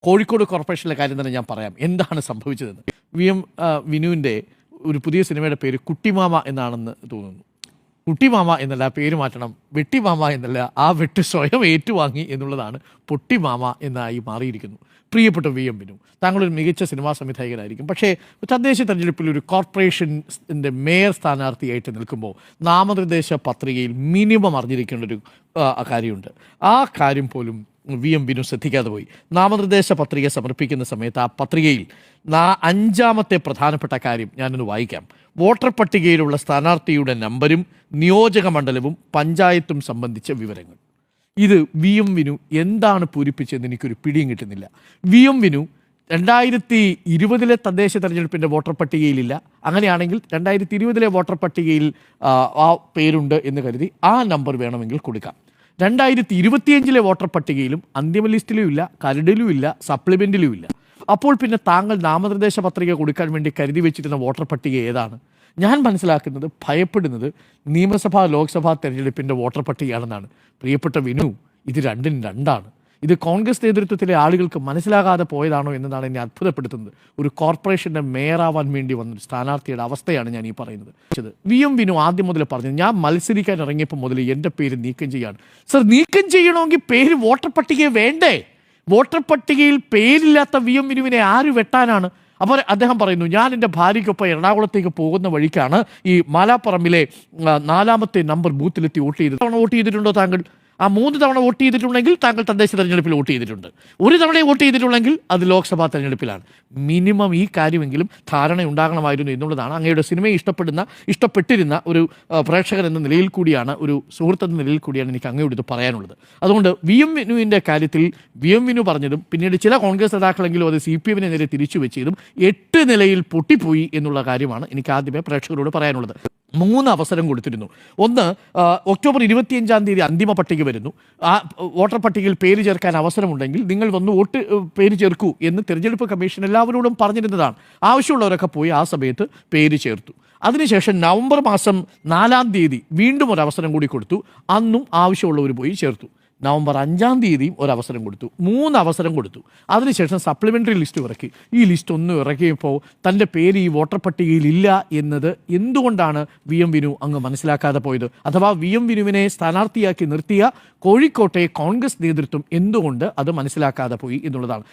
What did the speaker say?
കോഴിക്കോട് കോർപ്പറേഷനിലെ കാര്യം തന്നെ ഞാൻ പറയാം. എന്താണ് സംഭവിച്ചതെന്ന്. വിനുവിൻ്റെ ഒരു പുതിയ സിനിമയുടെ പേര് കുട്ടിമാമ എന്നാണെന്ന് തോന്നുന്നു. കുട്ടിമാമ എന്നല്ല, പേര് മാറ്റണം. വെട്ടിമാമ എന്നല്ല, ആ വെട്ട് സ്വയം ഏറ്റുവാങ്ങി എന്നുള്ളതാണ് പൊട്ടിമാമ എന്നായി മാറിയിരിക്കുന്നു. പ്രിയപ്പെട്ട വിനു, താങ്കളൊരു മികച്ച സിനിമാ സംവിധായകനായിരിക്കും. പക്ഷേ തദ്ദേശ തെരഞ്ഞെടുപ്പിൽ ഒരു കോർപ്പറേഷൻ്റെ മേയർ സ്ഥാനാർത്ഥിയായിട്ട് നിൽക്കുമ്പോൾ നാമനിർദ്ദേശ പത്രികയിൽ മിനിമം അറിഞ്ഞിരിക്കേണ്ട ഒരു കാര്യമുണ്ട്. ആ കാര്യം പോലും വിനു ശ്രദ്ധിക്കാതെ പോയി. നാമനിർദ്ദേശ പത്രിക സമർപ്പിക്കുന്ന സമയത്ത് ആ പത്രികയിൽ 5ാമത്തെ പ്രധാനപ്പെട്ട കാര്യം ഞാനൊന്ന് വായിക്കാം. വോട്ടർ പട്ടികയിലുള്ള സ്ഥാനാർത്ഥിയുടെ നമ്പരും നിയോജക മണ്ഡലവും പഞ്ചായത്തും സംബന്ധിച്ച വിവരങ്ങൾ. ഇത് വിനു എന്താണ് പൂരിപ്പിച്ചതെന്ന് എനിക്കൊരു പിടിയും കിട്ടുന്നില്ല. വിനു 2020 തദ്ദേശ തെരഞ്ഞെടുപ്പിൻ്റെ വോട്ടർ പട്ടികയിലില്ല. അങ്ങനെയാണെങ്കിൽ 2020 വോട്ടർ പട്ടികയിൽ ആ പേരുണ്ട് എന്ന് കരുതി ആ നമ്പർ വേണമെങ്കിൽ കൊടുക്കാം. 2025 വോട്ടർ പട്ടികയിലും അന്തിമ ലിസ്റ്റിലും ഇല്ല, കരടിലും ഇല്ല, സപ്ലിമെൻറ്റിലും ഇല്ല. അപ്പോൾ പിന്നെ താങ്കൾ നാമനിർദ്ദേശ പത്രിക കൊടുക്കാൻ വേണ്ടി കരുതി വെച്ചിരുന്ന വോട്ടർ പട്ടിക ഏതാണ്? ഞാൻ മനസ്സിലാക്കുന്നത്, ഭയപ്പെടുന്നത് നിയമസഭാ ലോക്സഭാ തെരഞ്ഞെടുപ്പിൻ്റെ വോട്ടർ പട്ടികയാണെന്നാണ്. പ്രിയപ്പെട്ട വിനു, ഇത് രണ്ടും രണ്ടാണ്. ഇത് കോൺഗ്രസ് നേതൃത്വത്തിലെ ആളുകൾക്ക് മനസ്സിലാകാതെ പോയതാണോ എന്നതാണ് എന്നെ അത്ഭുതപ്പെടുത്തുന്നത്. ഒരു കോർപ്പറേഷൻ്റെ മേയറാവാൻ വേണ്ടി വന്നൊരു സ്ഥാനാർത്ഥിയുടെ അവസ്ഥയാണ് ഞാൻ ഈ പറയുന്നത്. വിനു ആദ്യം മുതൽ പറഞ്ഞത്, ഞാൻ മത്സരിക്കാൻ ഇറങ്ങിയപ്പോൾ മുതൽ എൻ്റെ പേര് നീക്കം ചെയ്യാണ്. സർ, നീക്കം ചെയ്യണമെങ്കിൽ പേര് വോട്ടർ പട്ടികയെ വേണ്ടേ? വോട്ടർ പട്ടികയിൽ പേരില്ലാത്ത വിനുവിനെ ആര് വെട്ടാനാണ്? അപ്പോൾ അദ്ദേഹം പറയുന്നു, ഞാൻ എൻ്റെ ഭാര്യയ്ക്കൊപ്പം എറണാകുളത്തേക്ക് പോകുന്ന വഴിക്കാണ് ഈ മാലാപ്പറമ്പിലെ 4ാമത്തെ നമ്പർ ബൂത്തിലെത്തി വോട്ട് ചെയ്തത്. വോട്ട് ചെയ്തിട്ടുണ്ടോ താങ്കൾ? ആ 3 തവണ വോട്ട് ചെയ്തിട്ടുണ്ടെങ്കിൽ താങ്കൾ തദ്ദേശ തെരഞ്ഞെടുപ്പിൽ വോട്ട് ചെയ്തിട്ടുണ്ട്. ഒരു തവണ വോട്ട് ചെയ്തിട്ടുണ്ടെങ്കിൽ അത് ലോക്സഭാ തെരഞ്ഞെടുപ്പിലാണ്. മിനിമം ഈ കാര്യമെങ്കിലും ധാരണ ഉണ്ടാകണമായിരുന്നു എന്നുള്ളതാണ് അങ്ങയുടെ സിനിമയെ ഇഷ്ടപ്പെട്ടിരുന്ന ഒരു പ്രേക്ഷകൻ എന്ന നിലയിൽ കൂടിയാണ്, ഒരു സുഹൃത്ത് എന്ന നിലയിൽ കൂടിയാണ് എനിക്ക് അങ്ങയോട് ഇത് പറയാനുള്ളത്. അതുകൊണ്ട് വിനുവിൻ്റെ കാര്യത്തിൽ വിനു പറഞ്ഞതും പിന്നീട് ചില കോൺഗ്രസ് നേതാക്കളെങ്കിലും അത് CPM-നെ നേരെ തിരിച്ചു വെച്ചതും 8 നിലയിൽ പൊട്ടിപ്പോയി എന്നുള്ള കാര്യമാണ് എനിക്ക് ആദ്യമേ പ്രേക്ഷകരോട് പറയാനുള്ളത്. 3 അവസരം കൊടുത്തിരുന്നു. ഒന്ന്, ഒക്ടോബർ 25-ാം തീയതി അന്തിമ പട്ടിക വരുന്നു. ആ വോട്ടർ പട്ടികയിൽ പേര് ചേർക്കാൻ അവസരമുണ്ടെങ്കിൽ നിങ്ങൾ വന്ന് പേര് ചേർക്കൂ എന്ന് തിരഞ്ഞെടുപ്പ് കമ്മീഷൻ എല്ലാവരോടും പറഞ്ഞിരുന്നതാണ്. ആവശ്യമുള്ളവരൊക്കെ പോയി ആ സമയത്ത് പേര് ചേർത്തു. അതിനുശേഷം നവംബർ മാസം 4-ാം തീയതി വീണ്ടും ഒരു അവസരം കൂടി കൊടുത്തു. അന്നും ആവശ്യമുള്ളവർ പോയി ചേർത്തു. നവംബർ 5-ാം തീയതിയും ഒരവസരം കൊടുത്തു. 3 അവസരം കൊടുത്തു. അതിനുശേഷം സപ്ലിമെൻ്ററി ലിസ്റ്റ് ഇറക്കി. ഈ ലിസ്റ്റ് ഒന്നും ഇറക്കിയപ്പോൾ തൻ്റെ പേര് ഈ വോട്ടർ പട്ടികയിൽ ഇല്ല എന്നത് എന്തുകൊണ്ടാണ് വിനു അങ്ങ് മനസ്സിലാക്കാതെ പോയത്? അഥവാ വിനുവിനെ സ്ഥാനാർത്ഥിയാക്കി നിർത്തിയ കോഴിക്കോട്ടെ കോൺഗ്രസ് നേതൃത്വം എന്തുകൊണ്ട് അത് മനസ്സിലാക്കാതെ പോയി എന്നുള്ളതാണ്.